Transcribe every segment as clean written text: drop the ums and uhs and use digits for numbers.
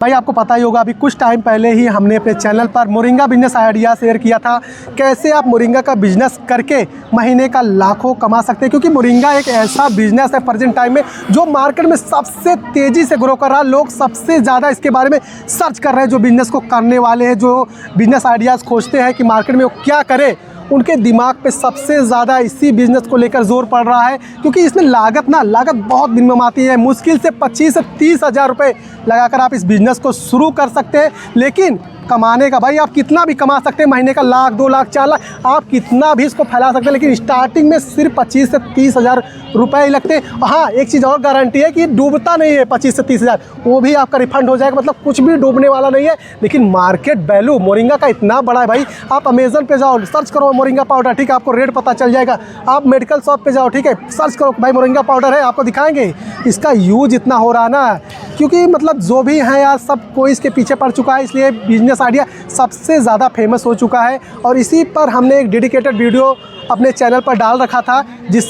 भाई आपको पता ही होगा, अभी कुछ टाइम पहले ही हमने अपने चैनल पर मोरिंगा बिजनेस आइडिया शेयर किया था, कैसे आप मोरिंगा का बिजनेस करके महीने का लाखों कमा सकते हैं। क्योंकि मोरिंगा एक ऐसा बिजनेस है प्रेजेंट टाइम में जो मार्केट में सबसे तेज़ी से ग्रो कर रहा है। लोग सबसे ज़्यादा इसके बारे में सर्च कर रहे हैं, जो बिज़नेस को करने वाले हैं, जो बिज़नेस आइडियाज़ खोजते हैं कि मार्केट में वो क्या करें, उनके दिमाग पे सबसे ज़्यादा इसी बिज़नेस को लेकर जोर पड़ रहा है। क्योंकि इसमें लागत बहुत मिनिमम आती है, मुश्किल से 25 से 30 हज़ार रुपये लगाकर आप इस बिज़नेस को शुरू कर सकते हैं। लेकिन कमाने का भाई आप कितना भी कमा सकते हैं, महीने का लाख, 2 लाख, 4 लाख, आप कितना भी इसको फैला सकते हैं। लेकिन स्टार्टिंग में सिर्फ 25 से 30 हज़ार रुपये ही लगते हैं। हाँ, एक चीज़ और गारंटी है कि डूबता नहीं है 25 से 30 हज़ार, वो भी आपका रिफंड हो जाएगा, मतलब कुछ भी डूबने वाला नहीं है। लेकिन मार्केट वैल्यू मोरिंगा का इतना बड़ा है भाई, आप अमेज़न पे जाओ, सर्च करो मोरिंगा पाउडर, ठीक है, आपको रेट पता चल जाएगा। आप मेडिकल शॉप पे जाओ, ठीक है, सर्च करो भाई मोरिंगा पाउडर है, आपको दिखाएंगे। इसका यूज इतना हो रहा ना, क्योंकि मतलब जो भी है यार, सब कोई इसके पीछे पड़ चुका है, इसलिए बिजनेस आइडिया सबसे ज़्यादा फेमस हो चुका है। और इसी पर हमने एक डेडिकेटेड वीडियो अपने चैनल पर डाल रखा था, जिस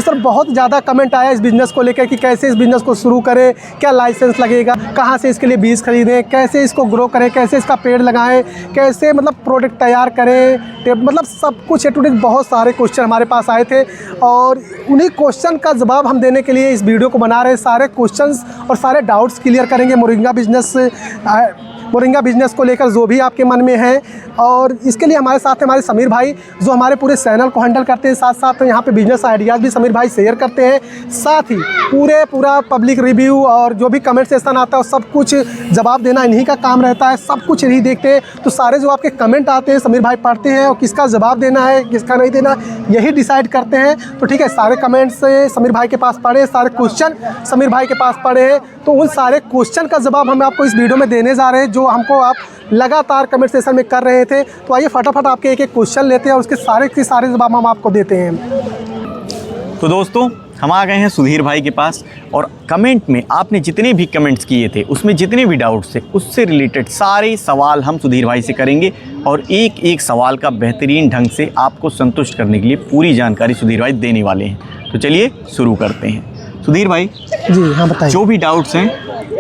पर बहुत ज़्यादा कमेंट आया इस बिज़नेस को लेकर कि कैसे इस बिज़नेस को शुरू करें, क्या लाइसेंस लगेगा, कहाँ से इसके लिए बीज खरीदें, कैसे इसको ग्रो करें, कैसे इसका पेड़ लगाएं, कैसे मतलब प्रोडक्ट तैयार करें, मतलब सब कुछ ए टू जेड बहुत सारे क्वेश्चन हमारे पास आए थे। और उन्हीं क्वेश्चन का जवाब हम देने के लिए इस वीडियो को बना रहे हैं। सारे क्वेश्चंस और सारे डाउट्स क्लियर करेंगे मोरिंगा बिज़नेस को लेकर, जो भी आपके मन में है। और इसके लिए हमारे साथ हमारे समीर भाई, जो हमारे पूरे चैनल को हैंडल करते हैं, साथ साथ यहाँ पे बिजनेस आइडियाज़ भी समीर भाई शेयर करते हैं। साथ ही पूरा पब्लिक रिव्यू और जो भी कमेंट सेक्शन आता है सब कुछ जवाब देना इन्हीं का काम रहता है, सब कुछ यही देखते हैं। तो सारे जो आपके कमेंट आते हैं समीर भाई पढ़ते हैं, और किसका जवाब देना है किसका नहीं देना यही डिसाइड करते हैं। तो ठीक है, सारे कमेंट्स समीर भाई के पास पढ़े, सारे क्वेश्चन समीर भाई के पास पढ़े हैं। तो उन सारे क्वेश्चन का जवाब हम आपको इस वीडियो में देने जा रहे हैं, जो हमको आप लगातार कमेंट सेक्शन में कर रहे थे। तो आइए फटाफट आपके एक एक क्वेश्चन लेते हैं और उसके सारे के सारे जवाब हम आपको देते हैं। तो दोस्तों, हम आ गए हैं सुधीर भाई के पास, और कमेंट में आपने जितने भी कमेंट्स किए थे, उसमें जितने भी डाउट्स थे, उससे रिलेटेड सारे सवाल हम सुधीर भाई से करेंगे। और एक एक सवाल का बेहतरीन ढंग से आपको संतुष्ट करने के लिए पूरी जानकारी सुधीर भाई देने वाले हैं। तो चलिए शुरू करते हैं। सुधीर भाई जी हाँ, बताइए। जो भी डाउट्स हैं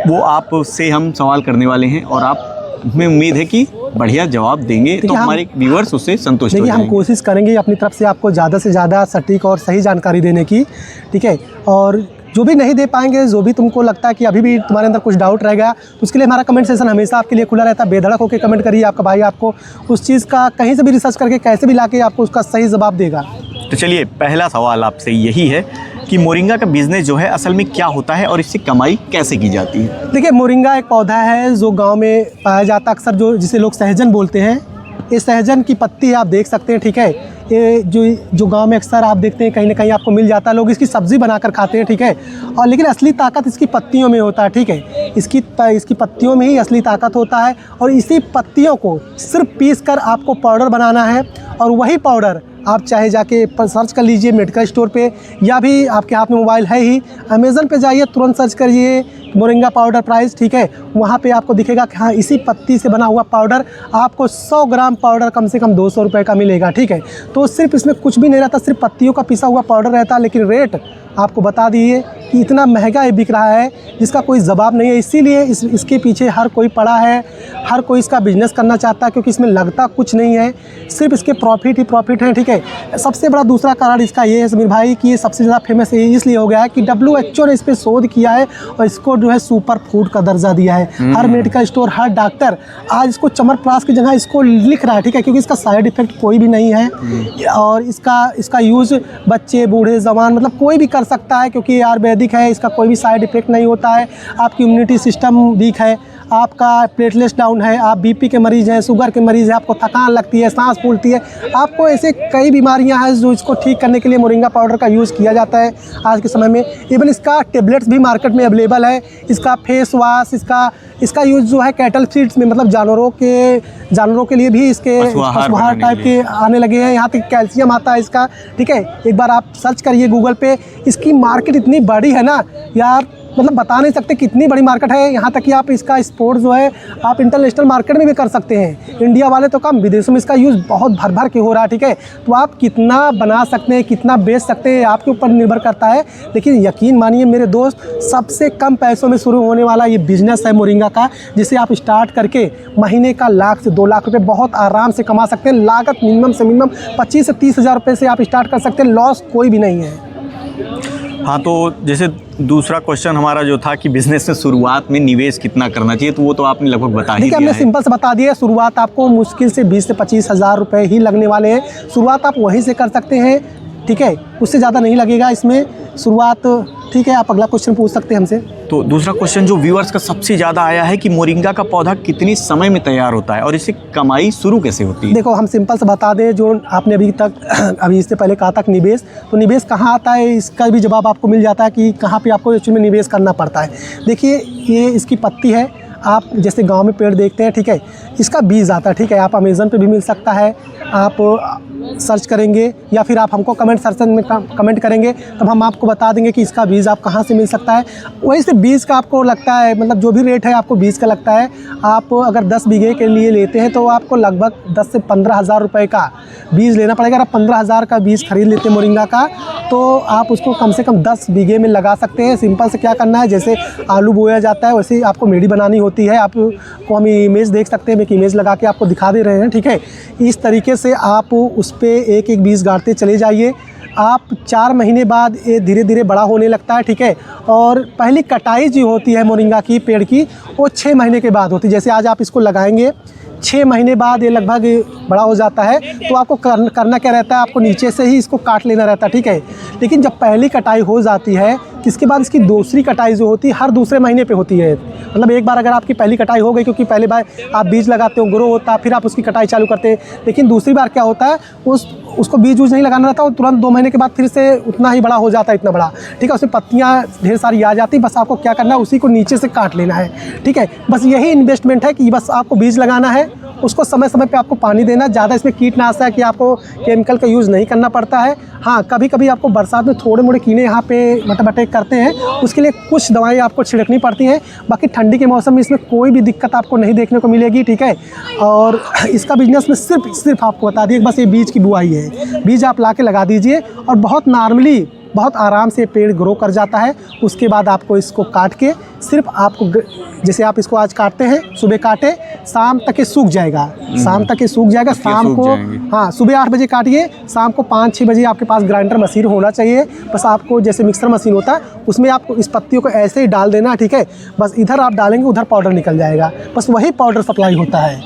वो आपसे हम सवाल करने वाले हैं, और आप हमें उम्मीद है कि बढ़िया जवाब देंगे, तो हमारे व्यूअर्स उससे संतुष्ट हो जाएंगे। हम कोशिश करेंगे अपनी तरफ से आपको ज़्यादा से ज़्यादा सटीक और सही जानकारी देने की, ठीक है। और जो भी नहीं दे पाएंगे, जो भी तुमको लगता है कि अभी भी तुम्हारे अंदर कुछ डाउट रह गया, तो उसके लिए हमारा कमेंट सेक्शन हमेशा आपके लिए खुला रहता है। बेधड़क होकर कमेंट करिए, आपका भाई आपको उस चीज़ का कहीं से भी रिसर्च करके कैसे भी लाके आपको उसका सही जवाब देगा। तो चलिए, पहला सवाल आपसे यही है कि मोरिंगा का बिज़नेस जो है असल में क्या होता है और इससे कमाई कैसे की जाती है? देखिए, मोरिंगा एक पौधा है जो गांव में पाया जाता है अक्सर, जो जिसे लोग सहजन बोलते हैं। ये सहजन की पत्ती आप देख सकते हैं, ठीक है। ये जो गांव में अक्सर आप देखते हैं, कहीं ना कहीं आपको मिल जाता है, लोग इसकी सब्ज़ी बनाकर खाते हैं, ठीक है। और लेकिन असली ताकत इसकी पत्तियों में होता है, ठीक है। इसकी पत्तियों में ही असली ताकत होता है। और इसी पत्तियों को सिर्फ पीस कर आपको पाउडर बनाना है, और वही पाउडर आप चाहे जाके सर्च कर लीजिए मेडिकल स्टोर पे, या भी आपके हाथ में मोबाइल है ही, अमेज़न पे जाइए, तुरंत सर्च करिए मोरिंगा पाउडर प्राइस, ठीक है। वहाँ पे आपको दिखेगा कि हाँ, इसी पत्ती से बना हुआ पाउडर आपको 100 ग्राम पाउडर कम से कम 200 रुपये का मिलेगा, ठीक है। तो सिर्फ इसमें कुछ भी नहीं रहता, सिर्फ पत्तियों का पिसा हुआ पाउडर रहता है। लेकिन रेट आपको बता दिए कि इतना महंगा ये बिक रहा है जिसका कोई जवाब नहीं है। इसीलिए इसके पीछे हर कोई पड़ा है, हर कोई इसका बिजनेस करना चाहता है, क्योंकि इसमें लगता कुछ नहीं है, सिर्फ इसके प्रॉफिट ही प्रॉफिट है, ठीक है। सबसे बड़ा दूसरा कारण इसका ये है समीर भाई कि ये सबसे ज़्यादा फेमस इसलिए हो गया है कि WHO ने इस पर शोध किया है और इसको जो है सुपर फूड का दर्जा दिया है। हर मेडिकल स्टोर, हर डॉक्टर आज इसको चमरप्रास की जगह इसको लिख रहा है, ठीक है, क्योंकि इसका साइड इफेक्ट कोई भी नहीं है। और इसका यूज़ बच्चे, बूढ़े, जवान, मतलब कोई भी कर सकता है, क्योंकि आयुर्वेदिक है, इसका कोई भी साइड इफेक्ट नहीं होता है। आपकी इम्यूनिटी सिस्टम वीक है, आपका प्लेटलेट्स डाउन है, आप BP के मरीज़ हैं, शुगर के मरीज़ हैं, आपको थकान लगती है, सांस फूलती है, आपको ऐसे कई बीमारियां हैं जो इसको ठीक करने के लिए मोरिंगा पाउडर का यूज़ किया जाता है आज के समय में। इवन इसका टेबलेट्स भी मार्केट में अवेलेबल है। इसका फेस वॉश, इसका यूज़ जो है कैटल फीड्स में, मतलब जानवरों के लिए भी इसके पशुहार टाइप के आने लगे हैं। यहाँ तक कैल्शियम आता है इसका, ठीक है। एक बार आप सर्च करिए गूगल पे, इसकी मार्केट इतनी बड़ी है ना यार, मतलब बता नहीं सकते कितनी बड़ी मार्केट है। यहाँ तक कि आप इसका स्पोर्ट जो है आप इंटरनेशनल मार्केट में भी कर सकते हैं। इंडिया वाले तो कम, विदेशों में इसका यूज़ बहुत भर भर के हो रहा है, ठीक है। तो आप कितना बना सकते हैं, कितना बेच सकते हैं, आपके ऊपर निर्भर करता है। लेकिन यकीन मानिए मेरे दोस्त, सबसे कम पैसों में शुरू होने वाला ये बिजनेस है मोरिंगा का, जिसे आप स्टार्ट करके महीने का 1 से 2 लाख रुपए बहुत आराम से कमा सकते हैं। लागत मिनिमम से मिनिमम 25 से 30 हज़ार रुपये से आप स्टार्ट कर सकते हैं। लॉस कोई भी नहीं है। हाँ, तो जैसे दूसरा क्वेश्चन हमारा जो था कि बिज़नेस में शुरुआत में निवेश कितना करना चाहिए, तो वो तो आपने लगभग बता ही देखिए, दिया हमने है। सिंपल से बता दिया। शुरुआत आपको मुश्किल से 20 से 25 हज़ार रुपये ही लगने वाले हैं। शुरुआत आप वहीं से कर सकते हैं, ठीक है, उससे ज़्यादा नहीं लगेगा इसमें शुरुआत, ठीक है। आप अगला क्वेश्चन पूछ सकते हैं हमसे। तो दूसरा क्वेश्चन जो व्यूअर्स का सबसे ज़्यादा आया है कि मोरिंगा का पौधा कितने समय में तैयार होता है और इससे कमाई शुरू कैसे होती है? देखो, हम सिंपल से बता दें, जो आपने अभी इससे पहले कहा था कि निवेश, तो निवेश कहाँ आता है, इसका भी जवाब आपको मिल जाता है कि कहाँ पे आपको एक्चुअली में निवेश करना पड़ता है। देखिए, ये इसकी पत्ती है, आप जैसे गांव में पेड़ देखते हैं, ठीक है, इसका बीज आता है, ठीक है। आप अमेज़न पे भी मिल सकता है, आप सर्च करेंगे या फिर आप हमको कमेंट सेक्शन में कमेंट करेंगे, तब हम आपको बता देंगे कि इसका बीज आप कहाँ से मिल सकता है। वहीं से बीज का आपको लगता है, मतलब जो भी रेट है आपको बीज का लगता है, आप अगर 10 बीघे के लिए लेते हैं तो आपको लगभग 10 से 15 हज़ार रुपये का बीज लेना पड़ेगा। अगर आप 15 हज़ार का बीज खरीद लेते हैं मोरिंगा का, तो आप उसको कम से कम 10 बीघे में लगा सकते हैं। सिंपल से क्या करना है, जैसे आलू बोया जाता है वैसे ही आपको मेड़ी बनानी होती है। आपको हम इमेज देख सकते हैं, एक इमेज लगा के आपको दिखा दे रहे हैं, ठीक है। इस तरीके से आप उस पे एक एक बीज गाड़ते चले जाइए। आप 4 महीने बाद ये धीरे धीरे बड़ा होने लगता है, ठीक है। और पहली कटाई जो होती है मोरिंगा की पेड़ की, वो 6 महीने के बाद होती है। जैसे आज आप इसको लगाएंगे, 6 महीने बाद ये लगभग बड़ा हो जाता है, तो आपको करना क्या रहता है, आपको नीचे से ही इसको काट लेना रहता है, ठीक है। लेकिन जब पहली कटाई हो जाती है, इसके बाद इसकी दूसरी कटाई जो होती है हर दूसरे महीने पे होती है। मतलब एक बार अगर आपकी पहली कटाई हो गई, क्योंकि पहले बार आप बीज लगाते हो, ग्रो होता है, फिर आप उसकी कटाई चालू करते हैं। लेकिन दूसरी बार क्या होता है, उसको बीज नहीं लगाना रहता, वो तुरंत 2 महीने के बाद फिर से उतना ही बड़ा हो जाता है, इतना बड़ा, ठीक है। उसमें पत्तियाँ ढेर सारी आ जाती, बस आपको क्या करना है, उसी को नीचे से काट लेना है, ठीक है। बस यही इन्वेस्टमेंट है कि बस आपको बीज लगाना है, उसको समय समय पे आपको पानी देना। ज़्यादा इसमें कीटनाशक कि आपको केमिकल का यूज़ नहीं करना पड़ता है। हाँ, कभी कभी आपको बरसात में थोड़े मोड़े कीड़े यहाँ पे मटमटे करते हैं, उसके लिए कुछ दवाएं आपको छिड़कनी पड़ती हैं। बाकी ठंडी के मौसम में इसमें कोई भी दिक्कत आपको नहीं देखने को मिलेगी, ठीक है। और इसका बिजनेस में सिर्फ आपको बता दिए, बस ये बीज की बुआई है। बीज आप ला के लगा दीजिए और बहुत नॉर्मली, बहुत आराम से पेड़ ग्रो कर जाता है। उसके बाद आपको इसको काट के सिर्फ आपको, जैसे आप इसको आज काटते हैं, सुबह काटे, शाम तक ये सूख जाएगा, शाम तक ये सूख जाएगा। शाम को, हाँ, सुबह 8 बजे काटिए, शाम को 5-6 बजे आपके पास ग्राइंडर मशीन होना चाहिए। बस आपको जैसे मिक्सर मशीन होता है, उसमें आपको इस पत्तियों को ऐसे ही डाल देना, ठीक है। बस इधर आप डालेंगे, उधर पाउडर निकल जाएगा, बस वही पाउडर सप्लाई होता है।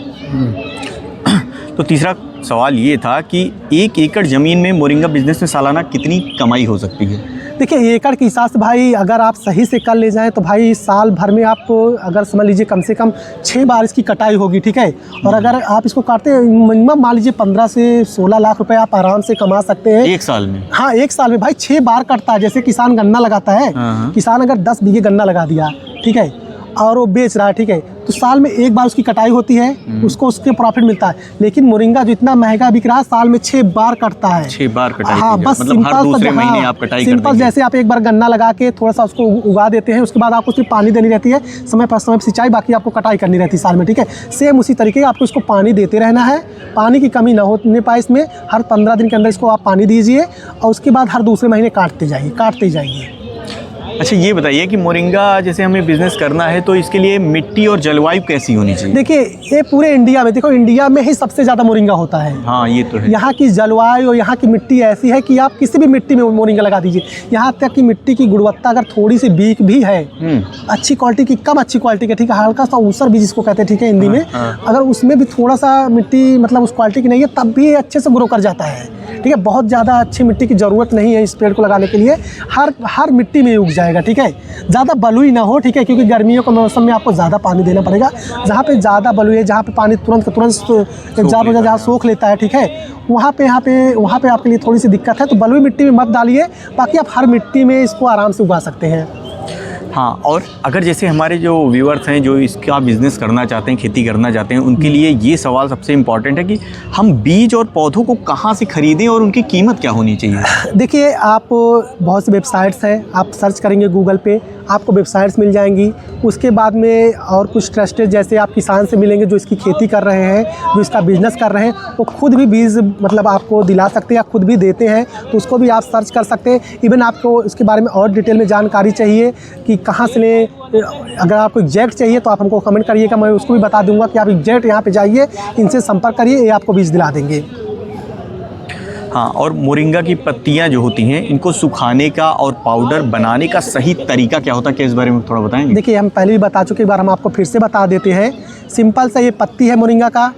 तो तीसरा सवाल ये था कि 1 एकड़ ज़मीन में मोरिंगा बिजनेस में सालाना कितनी कमाई हो सकती है? देखिए, एकड़ के हिसाब से भाई अगर आप सही से कर ले जाएं तो भाई साल भर में आपको, अगर समझ लीजिए कम से कम 6 बार इसकी कटाई होगी, ठीक है। और अगर आप इसको काटते हैं, मिनिमम मान लीजिए 15 से 16 लाख रुपए आप आराम से कमा सकते हैं 1 साल में। हाँ, 1 साल में भाई 6 बार कटता है। जैसे किसान गन्ना लगाता है, किसान अगर 10 बीघे गन्ना लगा दिया, ठीक है, और वो बेच रहा है, ठीक है, तो साल में 1 बार उसकी कटाई होती है, उसको उसके प्रॉफिट मिलता है। लेकिन मोरिंगा जो इतना महंगा बिक रहा है, साल में 6 बार कटता है। 6 बार कटाई? हाँ, बस मतलब हर दूसरे महीने आप कटाई करते हैं। जैसे आप एक बार गन्ना लगा के थोड़ा सा उसको उगा देते हैं, उसके बाद आपको सिर्फ पानी देनी रहती है, समय पर सिंचाई, बाकी आपको कटाई करनी रहती है साल में, ठीक है। सेम उसी तरीके का आपको इसको पानी देते रहना है, पानी की कमी ना होने पाए इसमें। हर 15 दिन के अंदर इसको आप पानी दीजिए और उसके बाद हर दूसरे महीने काटते जाइए। अच्छा, ये बताइए कि मोरिंगा जैसे हमें बिजनेस करना है तो इसके लिए मिट्टी और जलवायु कैसी होनी चाहिए? देखिए, ये पूरे इंडिया में, देखो इंडिया में ही सबसे ज़्यादा मोरिंगा होता है। हाँ, ये तो है। यहाँ की जलवायु और यहाँ की मिट्टी ऐसी है कि आप किसी भी मिट्टी में मोरिंगा लगा दीजिए। यहाँ तक कि मिट्टी की गुणवत्ता अगर थोड़ी सी वीक भी है, अच्छी क्वालिटी की, कम अच्छी क्वालिटी की, ठीक है, हल्का सा ऊसर भी जिसको कहते हैं, ठीक है, हिंदी में, अगर उसमें भी थोड़ा सा मिट्टी मतलब उस क्वालिटी की नहीं है, तब भी अच्छे से ग्रो कर जाता है, ठीक है। बहुत ज़्यादा अच्छी मिट्टी की ज़रूरत नहीं है इस पेड़ को लगाने के लिए, हर मिट्टी में उग जाएगा, ठीक है। ज़्यादा बलुई ना हो, ठीक है, क्योंकि गर्मियों के मौसम में आपको ज़्यादा पानी देना पड़ेगा। जहाँ पे ज़्यादा बलुई है, जहाँ पे पानी तुरंत जहाँ सोख लेता है, ठीक है, वहाँ पे आपके लिए थोड़ी सी दिक्कत है, तो बलुई मिट्टी में मत डालिए। बाकी आप हर मिट्टी में इसको आराम से उगा सकते हैं। हाँ, और अगर जैसे हमारे जो व्यूअर्स हैं जो इसका बिज़नेस करना चाहते हैं, खेती करना चाहते हैं, उनके लिए ये सवाल सबसे इम्पॉर्टेंट है कि हम बीज और पौधों को कहाँ से खरीदें और उनकी कीमत क्या होनी चाहिए? देखिए, आप बहुत सी वेबसाइट्स हैं, आप सर्च करेंगे गूगल पे, आपको वेबसाइट्स मिल जाएंगी। उसके बाद में और कुछ ट्रस्टेड जैसे आप किसान से मिलेंगे जो इसकी खेती कर रहे हैं, जो इसका बिज़नेस कर रहे हैं, वो खुद भी बीज मतलब आपको दिला सकते हैं या खुद भी देते हैं, तो उसको भी आप सर्च कर सकते हैं। इवन आपको इसके बारे में और डिटेल में जानकारी चाहिए कि कहाँ से लें, अगर आपको एग्जैक्ट चाहिए तो आप हमको कमेंट करिएगा, मैं उसको भी बता दूंगा कि आप एग्जैक्ट यहाँ पे जाइए, इनसे संपर्क करिए, ये आपको बीज दिला देंगे। हाँ, और मोरिंगा की पत्तियां जो होती हैं इनको सुखाने का और पाउडर बनाने का सही तरीका क्या होता है, क्या इस बारे में थोड़ा बताएंगे? देखिए, हम पहले भी बता चुके, एक बार हम आपको फिर से बता देते हैं। सिंपल सा ये पत्ती है मोरिंगा का,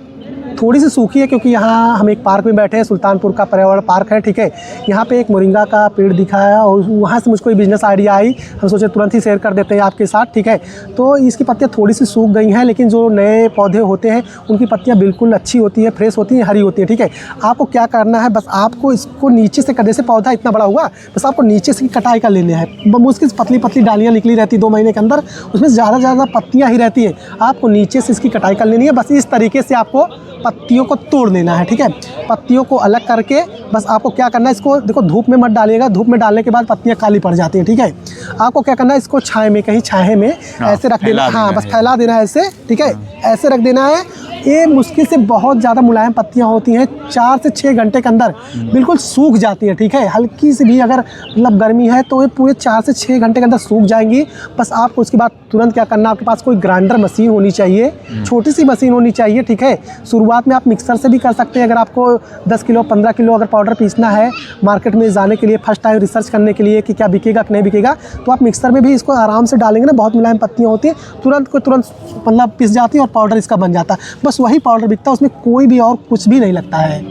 थोड़ी सी सूखी है क्योंकि यहाँ हम एक पार्क में बैठे हैं, सुल्तानपुर का पर्यावरण पार्क है, ठीक है। यहाँ पे एक मोरिंगा का पेड़ दिखा है और वहाँ से मुझको ये बिज़नेस आइडिया आई, हम सोचे तुरंत ही शेयर कर देते हैं आपके साथ, ठीक है। तो इसकी पत्तियाँ थोड़ी सी सूख गई हैं, लेकिन जो नए पौधे होते हैं उनकी पत्तियाँ बिल्कुल अच्छी होती है, फ्रेश होती हैं, हरी होती है, ठीक है। आपको क्या करना है, बस आपको इसको नीचे से करने से, पौधा इतना बड़ा हुआ, बस आपको नीचे से कटाई कर लेना है। मुश्किल से पतली पतली डालियाँ निकली रहती 2 महीने के अंदर, उसमें ज़्यादा से ज़्यादा पत्तियाँ ही रहती हैं, आपको नीचे से इसकी कटाई कर लेनी है। बस इस तरीके से आपको पत्तियों को तोड़ लेना है, ठीक है। पत्तियों को अलग करके बस आपको क्या करना है, इसको देखो धूप में मत डालिएगा, धूप में डालने के बाद पत्तियां काली पड़ जाती हैं, ठीक है। आपको क्या करना है, इसको छाए में, कहीं छाए में ऐसे रख देना, हाँ बस फैला देना है ऐसे, ठीक है, ऐसे रख देना है। ये मुश्किल से बहुत ज़्यादा मुलायम पत्तियां होती हैं, 4 से 6 घंटे के अंदर बिल्कुल सूख जाती है, ठीक है। हल्की सी भी अगर मतलब गर्मी है तो ये पूरे 4 से 6 घंटे के अंदर सूख जाएंगी। बस आपको उसके बाद तुरंत क्या करना, आपके पास कोई ग्राइंडर मशीन होनी चाहिए, छोटी सी मशीन होनी चाहिए, ठीक है। शुरुआत में आप मिक्सर से भी कर सकते हैं, अगर आपको 10 किलो 15 किलो अगर पाउडर पीसना है मार्केट में जाने के लिए, फर्स्ट टाइम रिसर्च करने के लिए कि क्या बिकेगा कि नहीं बिकेगा, तो आप मिक्सर में भी इसको आराम से डालेंगे ना, बहुत मुलायम पत्तियाँ होती हैं, तुरंत को तुरंत मतलब पिस जाती है और पाउडर इसका बन जाता है। बस वही पाउडर बिकता है, उसमें कोई भी और कुछ भी नहीं लगता है।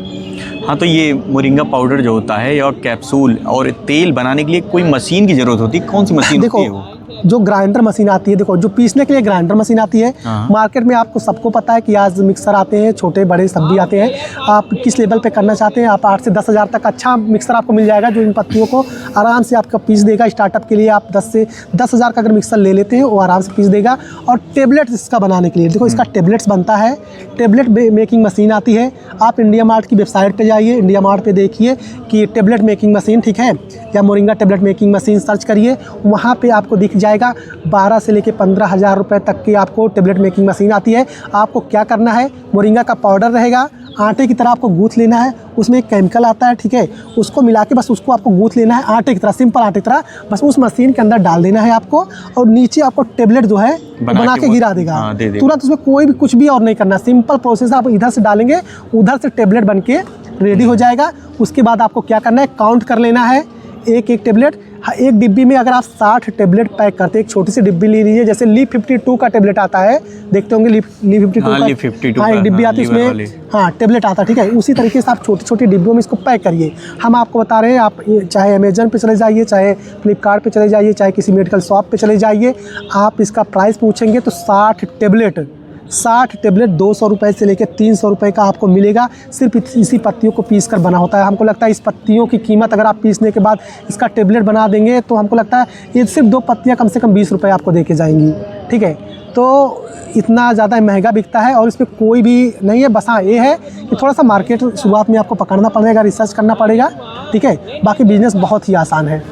हाँ, तो ये मोरिंगा पाउडर जो होता है और कैप्सूल और तेल बनाने के लिए कोई मशीन की ज़रूरत होती है, कौन सी मशीन होती है वो? जो ग्राइंडर मशीन आती है, देखो जो पीसने के लिए ग्राइंडर मशीन आती है, मार्केट में आपको सबको पता है कि आज मिक्सर आते हैं, छोटे बड़े सब भी आते हैं। आप किस लेवल पे करना चाहते हैं, आप 8 से 10 हज़ार तक अच्छा मिक्सर आपको मिल जाएगा, जो इन पत्तियों को आराम से आपका पीस देगा। स्टार्टअप के लिए आप 10 से 10 हज़ार का अगर मिक्सर ले लेते हैं वो आराम से पीस देगा। और टेबलेट्स इसका बनाने के लिए, देखो इसका टेबलेट्स बनता है, टेबलेट मेकिंग मशीन आती है। आप इंडिया मार्ट की वेबसाइट पर जाइए, इंडिया मार्ट पर देखिए कि टेबलेट मेकिंग मशीन, ठीक है, या moringa tablet making machine search करिए, वहाँ पर आपको दिख जाएगा। 12 से लेकर 15 हज़ार रुपये तक की आपको टेबलेट मेकिंग मशीन आती है। आपको क्या करना है, मोरिंगा का पाउडर रहेगा, आटे की तरह आपको गूँथ लेना है, उसमें एक केमिकल आता है, ठीक है, उसको मिला के बस उसको आपको गूँथ लेना है आटे की तरह, सिंपल आटे की तरह, बस उस मशीन के अंदर डाल देना है आपको, और नीचे आपको टेबलेट जो है बना के गिरा देगा तुरंत। उसमें कोई भी कुछ भी और नहीं करना, सिंपल प्रोसेस। आप इधर से डालेंगे, उधर से टेबलेट बन के रेडी हो जाएगा। उसके बाद आपको क्या करना है, काउंट कर लेना है एक एक टेबलेट। एक डिब्बी में अगर आप 60 टेबलेट पैक करते हैं, एक छोटी सी डिब्बी ले लीजिए, जैसे लीफ 52 का टेबलेट आता है, देखते होंगे लीफ 52 का, हाँ एक डिब्बी आती है उसमें, हाँ टेबलेट आता है, ठीक है। उसी तरीके से आप छोटी छोटी डिब्बियों में इसको पैक करिए। हम आपको बता रहे हैं, आप चाहे अमेजन पे चले जाइए, चाहे फ्लिपकार्ट पे चले जाइए, चाहे किसी मेडिकल शॉप पे चले जाइए, आप इसका प्राइस पूछेंगे तो 60 टेबलेट 200 रुपये से लेकर 300 रुपये का आपको मिलेगा। सिर्फ इसी पत्तियों को पीस कर बना होता है। हमको लगता है इस पत्तियों की कीमत अगर आप पीसने के बाद इसका टेबलेट बना देंगे तो हमको लगता है ये सिर्फ 2 पत्तियाँ कम से कम 20 रुपये आपको दे के जाएंगी, ठीक है। तो इतना ज़्यादा महंगा बिकता है और इसमें कोई भी नहीं है। बस हाँ ये है कि थोड़ा सा मार्केट शुरुआत में आपको पकड़ना पड़ेगा, रिसर्च करना पड़ेगा, ठीक है। बाकी बिज़नेस बहुत ही आसान है।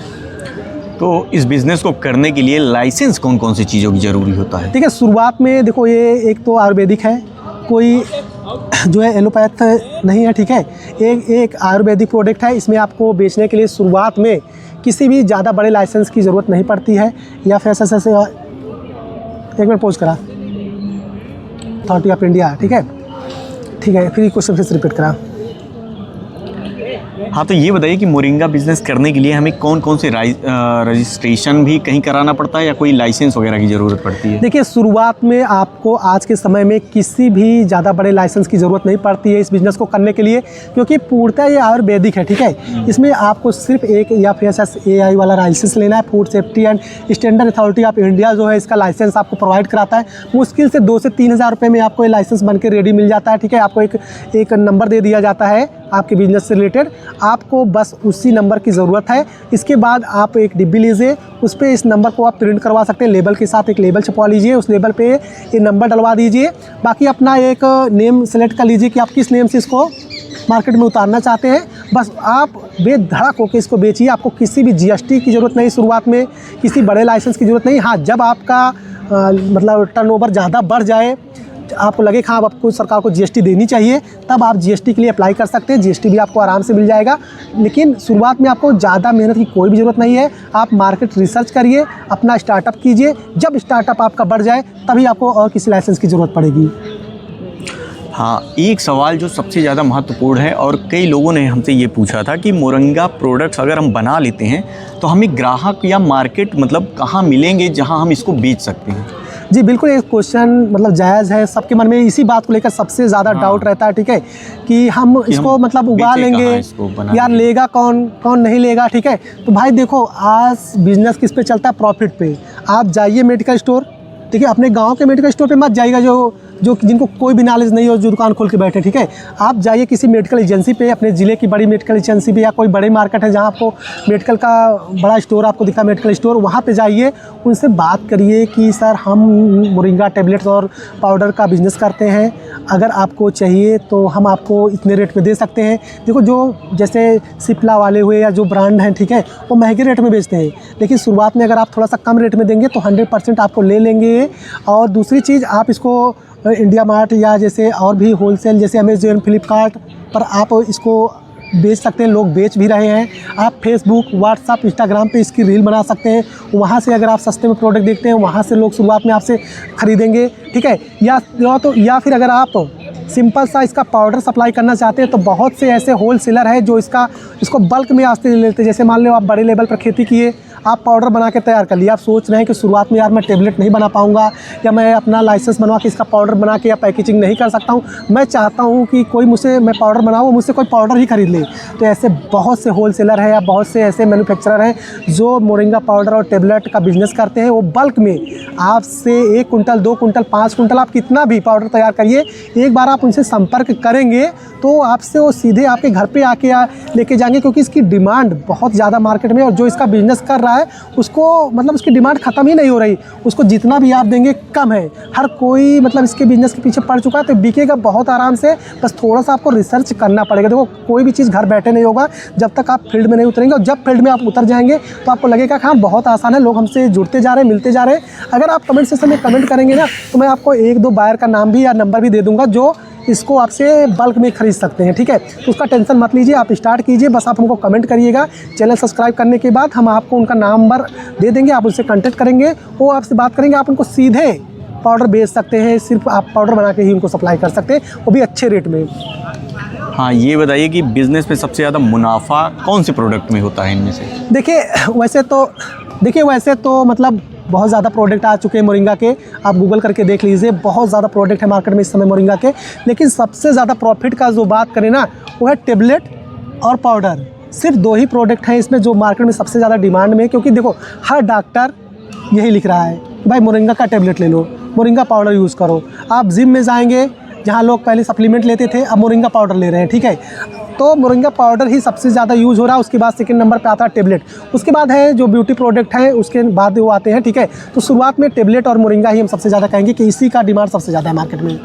तो इस बिज़नेस को करने के लिए लाइसेंस कौन कौन सी चीज़ों की ज़रूरी होता है? ठीक है, शुरुआत में देखो ये एक तो आयुर्वेदिक है, कोई जो है एलोपैथ नहीं है, ठीक है। एक आयुर्वेदिक प्रोडक्ट है। इसमें आपको बेचने के लिए शुरुआत में किसी भी ज़्यादा बड़े लाइसेंस की ज़रूरत नहीं पड़ती है। या फिर ऐसे एक मिनट पोज करा, अथॉरिटी ऑफ इंडिया, ठीक है, फिर क्वेश्चन फिर से रिपीट करा। हाँ, तो ये बताइए कि मोरिंगा बिज़नेस करने के लिए हमें कौन कौन से रजिस्ट्रेशन भी कहीं कराना पड़ता है या कोई लाइसेंस वगैरह की ज़रूरत पड़ती है? देखिए, शुरुआत में आपको आज के समय में किसी भी ज़्यादा बड़े लाइसेंस की ज़रूरत नहीं पड़ती है इस बिज़नेस को करने के लिए, क्योंकि पूर्णतः ये आयुर्वेदिक है, ठीक है। इसमें आपको सिर्फ एक FSSAI वाला लाइसेंस लेना है, food safety and standard authority of India जो है इसका लाइसेंस आपको प्रोवाइड कराता है। मुश्किल से 2 से 3 हज़ार रुपये में आपको ये लाइसेंस बन के रेडी मिल जाता है, ठीक है। आपको एक नंबर दे दिया जाता है आपके बिज़नेस से रिलेटेड, आपको बस उसी नंबर की ज़रूरत है। इसके बाद आप एक डिब्बी लीजिए, उस पर इस नंबर को आप प्रिंट करवा सकते हैं, लेबल के साथ एक लेबल छपवा लीजिए, उस लेबल पे ये नंबर डलवा दीजिए। बाकी अपना एक नेम सेलेक्ट कर लीजिए कि आप किस नेम से इसको मार्केट में उतारना चाहते हैं। बस आप बेधड़क होकर इसको बेचिए। आपको किसी भी जीएसटी की ज़रूरत नहीं, शुरुआत में किसी बड़े लाइसेंस की ज़रूरत नहीं। हाँ, जब आपका मतलब टर्नओवर ज़्यादा बढ़ जाए, आपको लगे हाँ अब आपको सरकार को जीएसटी देनी चाहिए, तब आप जीएसटी के लिए अप्लाई कर सकते हैं। जीएसटी भी आपको आराम से मिल जाएगा। लेकिन शुरुआत में आपको ज़्यादा मेहनत की कोई भी ज़रूरत नहीं है। आप मार्केट रिसर्च करिए, अपना स्टार्टअप कीजिए। जब स्टार्टअप आपका बढ़ जाए तभी आपको और किसी लाइसेंस की ज़रूरत पड़ेगी। हाँ, एक सवाल जो सबसे ज़्यादा महत्वपूर्ण है और कई लोगों ने हमसे ये पूछा था कि मोरिंगा प्रोडक्ट्स अगर हम बना लेते हैं तो हमें ग्राहक या मार्केट मतलब कहाँ मिलेंगे जहाँ हम इसको बेच सकते हैं? जी बिल्कुल, ये क्वेश्चन मतलब जायज़ है। सबके मन में इसी बात को लेकर सबसे ज़्यादा डाउट रहता है, ठीक है, कि हम इसको मतलब उगा लेंगे यार, लेगा कौन, कौन नहीं लेगा, ठीक है। तो भाई देखो, आज बिजनेस किस पे चलता है? प्रॉफिट पे। आप जाइए मेडिकल स्टोर, ठीक है, अपने गांव के मेडिकल स्टोर पे मत जाइएगा जो जिनको कोई भी नॉलेज नहीं हो, जो दुकान खोल के बैठे, ठीक है। आप जाइए किसी मेडिकल एजेंसी पे, अपने ज़िले की बड़ी मेडिकल एजेंसी पे, या कोई बड़े मार्केट है जहाँ आपको मेडिकल का बड़ा स्टोर आपको दिखा, मेडिकल स्टोर, वहाँ पे जाइए, उनसे बात करिए कि सर हम मोरिंगा टेबलेट्स और पाउडर का बिज़नेस करते हैं, अगर आपको चाहिए तो हम आपको इतने रेट में दे सकते हैं। देखो, जो जैसे सिप्ला वाले हुए या जो ब्रांड हैं, ठीक है, वो महंगे रेट में बेचते हैं, लेकिन शुरुआत में अगर आप थोड़ा सा कम रेट में देंगे तो 100% आपको ले लेंगे। और दूसरी चीज़, आप इसको इंडिया मार्ट या जैसे और भी होलसेल जैसे अमेज़न, फ्लिपकार्ट पर आप इसको बेच सकते हैं। लोग बेच भी रहे हैं। आप फेसबुक, व्हाट्सअप, इंस्टाग्राम पे इसकी रील बना सकते हैं। वहाँ से अगर आप सस्ते में प्रोडक्ट देखते हैं, वहाँ से लोग शुरुआत में आपसे ख़रीदेंगे, ठीक है। या फिर अगर आप सिंपल सा इसका पाउडर सप्लाई करना चाहते हैं तो बहुत से ऐसे होलसेलर हैं जो इसको बल्क में आस्ते ले लेते हैं। जैसे मान लो आप बड़े लेवल पर खेती किए, आप पाउडर बना के तैयार कर लिया, आप सोच रहे हैं कि शुरुआत में यार मैं टेबलेट नहीं बना पाऊंगा, या मैं अपना लाइसेंस बनवा के इसका पाउडर बना के या पैकेजिंग नहीं कर सकता हूं, मैं चाहता हूं कि कोई मैं पाउडर बनाऊं, मुझसे कोई पाउडर ही खरीद ले। तो ऐसे बहुत से होलसेलर हैं या बहुत से ऐसे मैन्युफैक्चरर हैं जो मोरिंगा पाउडर और टेबलेट का बिज़नेस करते हैं। वो बल्क में आपसे 1 कुंटल, 2 कुंटल, 5 कुंटल, आप कितना भी पाउडर तैयार करिए, एक बार आप उनसे संपर्क करेंगे तो आपसे वो सीधे आपके घर पे आके लेके जाएंगे, क्योंकि इसकी डिमांड बहुत ज़्यादा मार्केट में। और जो इसका बिज़नेस कर रहा है उसको मतलब उसकी डिमांड ख़त्म ही नहीं हो रही, उसको जितना भी आप देंगे कम है। हर कोई मतलब इसके बिज़नेस के पीछे पड़ चुका है, तो बिकेगा बहुत आराम से। बस थोड़ा सा आपको रिसर्च करना पड़ेगा। देखो, कोई भी चीज़ घर बैठे नहीं होगा जब तक आप फील्ड में नहीं उतरेंगे, और जब फील्ड में आप उतर जाएंगे तो आपको लगेगा कि हाँ बहुत आसान है, लोग हमसे जुड़ते जा रहे हैं, मिलते जा रहे हैं। अगर आप कमेंट सेक्शन में कमेंट करेंगे ना, तो मैं आपको 1-2 बायर का नाम भी या नंबर भी दे दूँगा जो इसको आपसे बल्क में ख़रीद सकते हैं, ठीक है। तो उसका टेंशन मत लीजिए, आप स्टार्ट कीजिए, बस आप हमको कमेंट करिएगा। चैनल सब्सक्राइब करने के बाद हम आपको उनका नंबर दे देंगे, आप उनसे कांटेक्ट करेंगे, वो आपसे बात करेंगे, आप उनको सीधे पाउडर बेच सकते हैं। सिर्फ आप पाउडर बना के ही उनको सप्लाई कर सकते हैं, वो भी अच्छे रेट में। हाँ, ये बताइए कि बिज़नेस में सबसे ज़्यादा मुनाफा कौन से प्रोडक्ट में होता है इनमें से? देखिए वैसे तो मतलब बहुत ज़्यादा प्रोडक्ट आ चुके हैं मोरिंगा के, आप गूगल करके देख लीजिए, बहुत ज़्यादा प्रोडक्ट है मार्केट में इस समय मोरिंगा के। लेकिन सबसे ज़्यादा प्रॉफिट का जो बात करें ना, वो है टेबलेट और पाउडर। सिर्फ 2 ही प्रोडक्ट हैं इसमें जो मार्केट में सबसे ज़्यादा डिमांड में है। क्योंकि देखो, हर डॉक्टर यही लिख रहा है भाई मोरिंगा का टेबलेट ले लो, मोरिंगा पाउडर यूज़ करो। आप जिम में जाएंगे, जहाँ लोग पहले सप्लीमेंट लेते थे, अब मोरिंगा पाउडर ले रहे हैं, ठीक है। तो मोरिंगा पाउडर ही सबसे ज़्यादा यूज़ हो रहा है, उसके बाद सेकंड नंबर पे आता है टेबलेट, उसके बाद है जो ब्यूटी प्रोडक्ट है, उसके बाद वो आते हैं, ठीक है। तो शुरुआत में टेबलेट और मोरिंगा ही हम सबसे ज़्यादा कहेंगे कि इसी का डिमांड सबसे ज़्यादा है मार्केट में।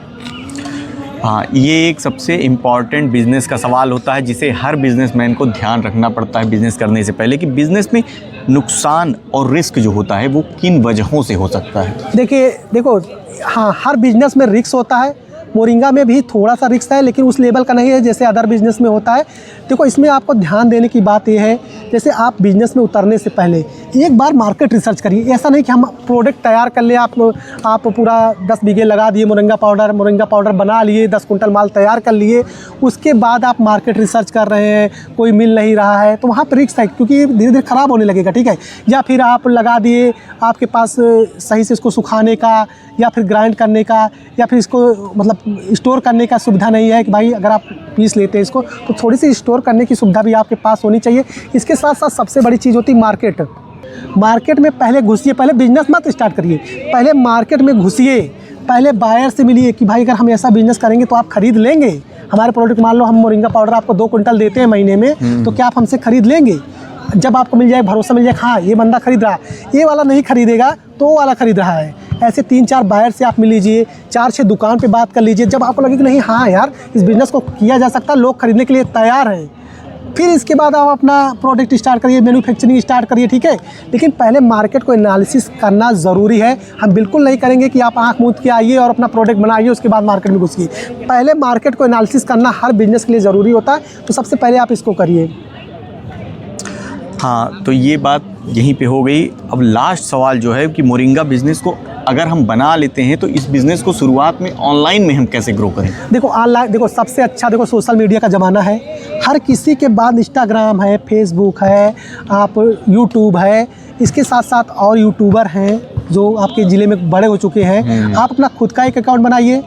हाँ, ये एक सबसे इम्पॉर्टेंट बिज़नेस का सवाल होता है जिसे हर बिजनेसमैन को ध्यान रखना पड़ता है बिज़नेस करने से पहले, कि बिज़नेस में नुकसान और रिस्क जो होता है वो किन वजहों से हो सकता है। देखो हाँ, हर बिज़नेस में रिस्क होता है, मोरिंगा में भी थोड़ा सा रिस्क है, लेकिन उस लेवल का नहीं है जैसे अदर बिज़नेस में होता है। देखो, इसमें आपको ध्यान देने की बात यह है, जैसे आप बिज़नेस में उतरने से पहले एक बार मार्केट रिसर्च करिए। ऐसा नहीं कि हम प्रोडक्ट तैयार कर ले, आप पूरा 10 बीघे लगा दिए मोरिंगा पाउडर बना लिए, 10 कुंटल माल तैयार कर लिए, उसके बाद आप मार्केट रिसर्च कर रहे हैं, कोई मिल नहीं रहा है, तो वहाँ पर रिस्क है, क्योंकि धीरे धीरे ख़राब होने लगेगा, ठीक है। या फिर आप लगा दिए, आपके पास सही से इसको सुखाने का या फिर ग्राइंड करने का या फिर इसको मतलब स्टोर करने का सुविधा नहीं है कि भाई अगर आप पीस लेते हैं इसको, तो थोड़ी सी स्टोर करने की सुविधा भी आपके पास होनी चाहिए। इसके साथ साथ सबसे बड़ी चीज़ होती है मार्केट में पहले घुसिए। पहले बिजनेस मत स्टार्ट करिए, पहले मार्केट में घुसिए, पहले बायर से मिलिए कि भाई अगर हम ऐसा बिजनेस करेंगे तो आप खरीद लेंगे हमारे प्रोडक्ट। मान लो हम मोरिंगा पाउडर आपको 2 कुंटल देते हैं महीने में, तो क्या आप हमसे खरीद लेंगे? जब आपको मिल जाए, भरोसा मिल जाए, हाँ ये बंदा खरीद रहा है, ये वाला नहीं खरीदेगा तो वो वाला खरीद रहा है, ऐसे 3-4 बायर से आप मिल लीजिए, 4-6 दुकान पे बात कर लीजिए। जब आपको लगे कि नहीं हाँ यार इस बिज़नेस को किया जा सकता है, लोग खरीदने के लिए तैयार हैं, फिर इसके बाद आप अपना प्रोडक्ट स्टार्ट करिए, मैन्युफैक्चरिंग स्टार्ट करिए, ठीक है। लेकिन पहले मार्केट को एनालिसिस करना ज़रूरी है। हम बिल्कुल नहीं करेंगे कि आप आँख मूंद के आइए और अपना प्रोडक्ट बनाइए, उसके बाद मार्केट में घुसिए। पहले मार्केट को एनालिसिस करना हर बिजनेस के लिए ज़रूरी होता है, तो सबसे पहले आप इसको करिए। हाँ, तो ये बात यहीं पे हो गई। अब लास्ट सवाल जो है कि मोरिंगा बिज़नेस को अगर हम बना लेते हैं तो इस बिज़नेस को शुरुआत में ऑनलाइन में हम कैसे ग्रो करें? देखो ऑनलाइन, देखो सबसे अच्छा, देखो सोशल मीडिया का ज़माना है। हर किसी के बाद इंस्टाग्राम है, फेसबुक है, आप यूट्यूब है, इसके साथ साथ और यूट्यूबर हैं जो आपके ज़िले में बड़े हो चुके हैं। आप अपना खुद का एक अकाउंट बनाइए,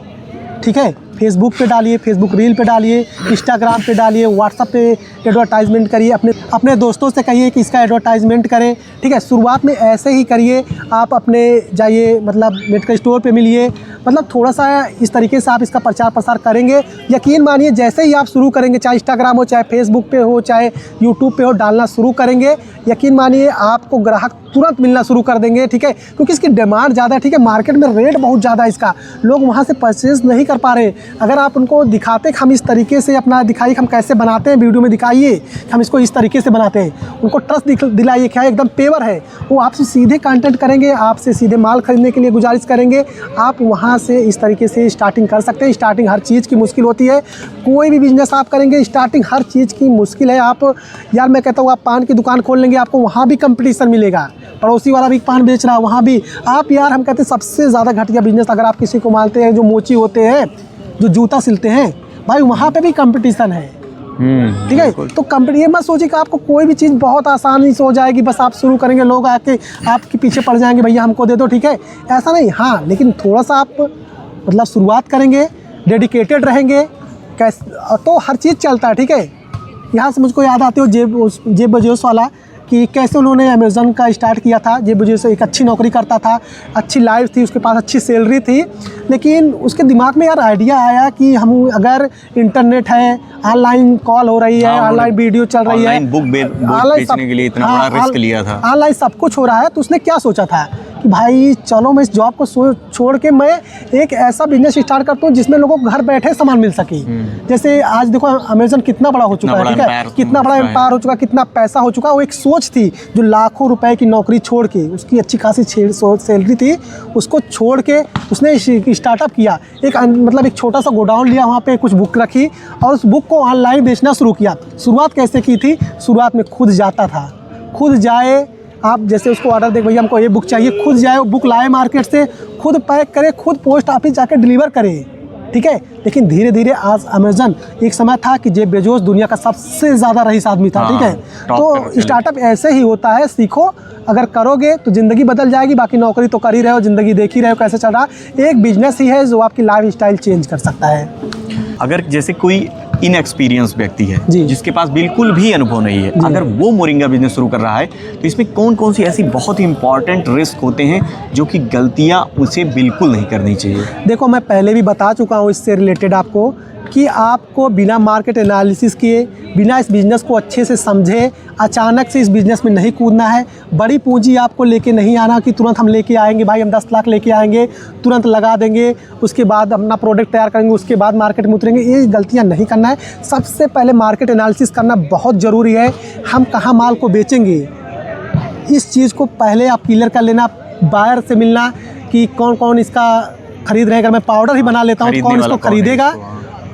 ठीक है। फेसबुक पे डालिए, फेसबुक रील पे डालिए, इंस्टाग्राम पे डालिए, व्हाट्सअप पे एडवर्टाइजमेंट करिए, अपने दोस्तों से कहिए कि इसका एडवर्टाइजमेंट करें, ठीक है। शुरुआत में ऐसे ही करिए। आप अपने जाइए, मतलब मेडिकल स्टोर पे मिलिए, मतलब थोड़ा सा इस तरीके से आप इसका प्रचार प्रसार करेंगे। यकीन मानिए जैसे ही आप शुरू करेंगे, चाहे इंस्टाग्राम हो, चाहे फेसबुक पे हो, चाहे यूट्यूब पे हो, डालना शुरू करेंगे, यकीन मानिए आपको ग्राहक तुरंत मिलना शुरू कर देंगे, ठीक है। क्योंकि इसकी डिमांड ज़्यादा है, ठीक है। मार्केट में रेट बहुत ज़्यादा है इसका, लोग वहाँ से परचेज़ नहीं कर पा रहे। अगर आप उनको दिखाते कि हम इस तरीके से अपना दिखाइए, हम कैसे बनाते हैं, वीडियो में दिखाइए कि हम इसको इस तरीके से बनाते हैं, उनको ट्रस्ट दिलाइए, क्या एकदम पेवर है, वो आपसे सीधे कंटेंट करेंगे, आपसे सीधे माल खरीदने के लिए गुजारिश करेंगे। आप वहाँ से इस तरीके से स्टार्टिंग कर सकते हैं। स्टार्टिंग हर चीज़ की मुश्किल होती है, कोई भी बिजनेस आप करेंगे स्टार्टिंग हर चीज़ की मुश्किल है। आप यार मैं कहता हूँ आप पान की दुकान खोल लेंगे, आपको वहाँ भी कंपटीशन मिलेगा, पड़ोसी वाला भी पान बेच रहा है वहाँ भी आप, यार हम कहते हैं सबसे ज़्यादा घटिया बिजनेस अगर आप किसी को मानते हैं, जो मोची होते हैं, जो जूता सिलते हैं, भाई वहाँ पे भी कंपटीशन है, ठीक है। तो कंपनी, ये मत सोचिए कि आपको कोई भी चीज़ बहुत आसानी से हो जाएगी, बस आप शुरू करेंगे, लोग आके आपके पीछे पड़ जाएंगे, भैया हमको दे दो, ठीक है, ऐसा नहीं। हाँ, लेकिन थोड़ा सा आप मतलब शुरुआत करेंगे, डेडिकेटेड रहेंगे, कैसे तो हर चीज़ चलता है, ठीक है। यहाँ से मुझको याद आते हो जेब बेजोस वाला, कि कैसे उन्होंने अमेज़न का स्टार्ट किया था। जेब बेजोस एक अच्छी नौकरी करता था, अच्छी लाइफ थी, उसके पास अच्छी सैलरी थी, लेकिन उसके दिमाग में यार आइडिया आया कि हम अगर इंटरनेट है, ऑनलाइन कॉल हो रही है, ऑनलाइन वीडियो चल रही है, बुक बेचने के लिए इतना बड़ा रिस्क लिया था, ऑनलाइन सब कुछ हो रहा है, तो उसने क्या सोचा था कि भाई चलो मैं इस जॉब को छोड़ के मैं एक ऐसा बिजनेस स्टार्ट करता हूँ जिसमें लोगों को घर बैठे सामान मिल सके। जैसे आज देखो अमेज़न कितना बड़ा हो चुका है, ठीक है, कितना बड़ा एम्पायर हो चुका, कितना पैसा हो चुका। वो एक सोच थी, जो लाखों रुपए की नौकरी छोड़ के, उसकी अच्छी खासी सैलरी थी, उसको छोड़ के उसने स्टार्टअप किया। एक मतलब एक छोटा सा गोडाउन लिया, वहाँ पे कुछ बुक रखी और उस बुक को ऑनलाइन बेचना शुरू किया। शुरुआत कैसे की थी? शुरुआत में खुद जाता था, खुद जाए, आप जैसे उसको ऑर्डर दे, भैया हमको ये बुक चाहिए, खुद जाए, वो बुक लाए मार्केट से, खुद पैक करे, खुद पोस्ट ऑफिस जाकर डिलीवर करे, ठीक है। लेकिन धीरे धीरे आज अमेज़न, एक समय था कि जेब बेजोस दुनिया का सबसे ज़्यादा रईस आदमी था, ठीक है। तो स्टार्टअप ऐसे ही होता है, सीखो, अगर करोगे तो ज़िंदगी बदल जाएगी। बाकी नौकरी तो कर ही रहे हो, ज़िंदगी देख ही रहे हो कैसे चल रहा है। एक बिजनेस ही है जो आपकी लाइफ स्टाइल चेंज कर सकता है। अगर जैसे कोई इनएक्सपीरियंस व्यक्ति है जिसके पास बिल्कुल भी अनुभव नहीं है, अगर वो मोरिंगा बिजनेस शुरू कर रहा है, तो इसमें कौन कौन सी ऐसी बहुत ही इंपॉर्टेंट रिस्क होते हैं जो कि गलतियां उसे बिल्कुल नहीं करनी चाहिए? देखो मैं पहले भी बता चुका हूँ इससे रिलेटेड आपको, कि आपको बिना मार्केट एनालिसिस किए, बिना इस बिज़नेस को अच्छे से समझे, अचानक से इस बिज़नेस में नहीं कूदना है। बड़ी पूंजी आपको लेके नहीं आना कि तुरंत हम लेके आएंगे, भाई हम 10 लाख लेके आएंगे, तुरंत लगा देंगे, उसके बाद अपना प्रोडक्ट तैयार करेंगे, उसके बाद मार्केट में उतरेंगे। ये गलतियां नहीं करना है। सबसे पहले मार्केट एनालिसिस करना बहुत ज़रूरी है। हम कहाँ माल को बेचेंगे, इस चीज़ को पहले आप क्लियर कर लेना। बायर से मिलना कि कौन कौन इसका खरीद रहे। अगर मैं पाउडर ही बना लेता हूँ तो कौन इसको खरीदेगा,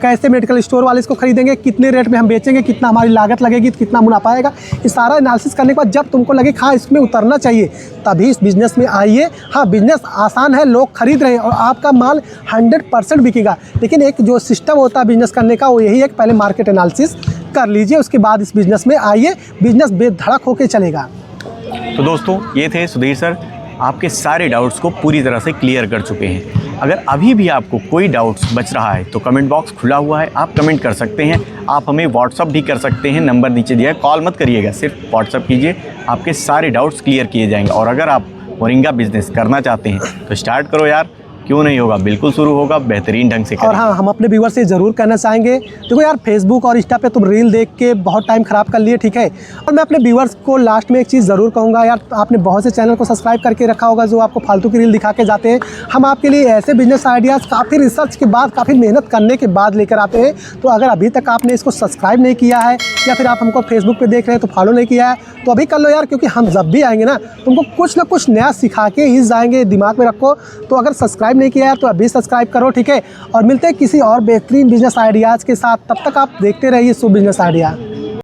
कैसे मेडिकल स्टोर वाले इसको खरीदेंगे, कितने रेट में हम बेचेंगे, कितना हमारी लागत लगेगी, कितना मुनाफा आएगा। ये सारा एनालिसिस करने के बाद जब तुमको लगे हाँ इसमें उतरना चाहिए, तभी इस बिज़नेस में आइए। हाँ, बिज़नेस आसान है, लोग खरीद रहे हैं और आपका माल 100% बिकेगा। लेकिन एक जो सिस्टम होता है बिज़नेस करने का, वो यही है कि पहले मार्केट एनालिसिस कर लीजिए, उसके बाद इस बिज़नेस में आइए। बिज़नेस बेधड़क होकर चलेगा। तो दोस्तों, ये थे सुधीर सर, आपके सारे डाउट्स को पूरी तरह से क्लियर कर चुके हैं। अगर अभी भी आपको कोई डाउट्स बच रहा है तो कमेंट बॉक्स खुला हुआ है, आप कमेंट कर सकते हैं। आप हमें व्हाट्सअप भी कर सकते हैं, नंबर नीचे दिया है। कॉल मत करिएगा, सिर्फ व्हाट्सअप कीजिए, आपके सारे डाउट्स क्लियर किए जाएंगे। और अगर आप मोरिंगा बिजनेस करना चाहते हैं तो स्टार्ट करो यार, क्यों नहीं होगा, बिल्कुल शुरू होगा, बेहतरीन ढंग से और करेंगे। हाँ, हम अपने व्यूअर से ज़रूर कहना चाहेंगे, देखो यार फेसबुक और इंस्टा पे तुम रील देख के बहुत टाइम ख़राब कर लिए, ठीक है। और मैं अपने व्यूअर्स को लास्ट में एक चीज़ ज़रूर कहूँगा यार, आपने बहुत से चैनल को सब्सक्राइब करके रखा होगा जो आपको फालतू की रील दिखा के जाते हैं। हम आपके लिए ऐसे बिजनेस आइडियाज़ काफ़ी रिसर्च के बाद, काफ़ी मेहनत करने के बाद लेकर आते हैं। तो अगर अभी तक आपने इसको सब्सक्राइब नहीं किया है या फिर आप हमको फेसबुक पे देख रहे हैं तो फॉलो नहीं किया है, तो अभी कर लो यार, क्योंकि हम जब भी आएंगे ना तुमको कुछ ना कुछ नया सिखा के ही जाएंगे, दिमाग में रखो। तो अगर सब्सक्राइब नहीं किया है तो अभी सब्सक्राइब करो, ठीक है। और मिलते हैं किसी और बेहतरीन बिजनेस आइडियाज़ के साथ, तब तक आप देखते रहिए शुभ बिजनेस आइडिया।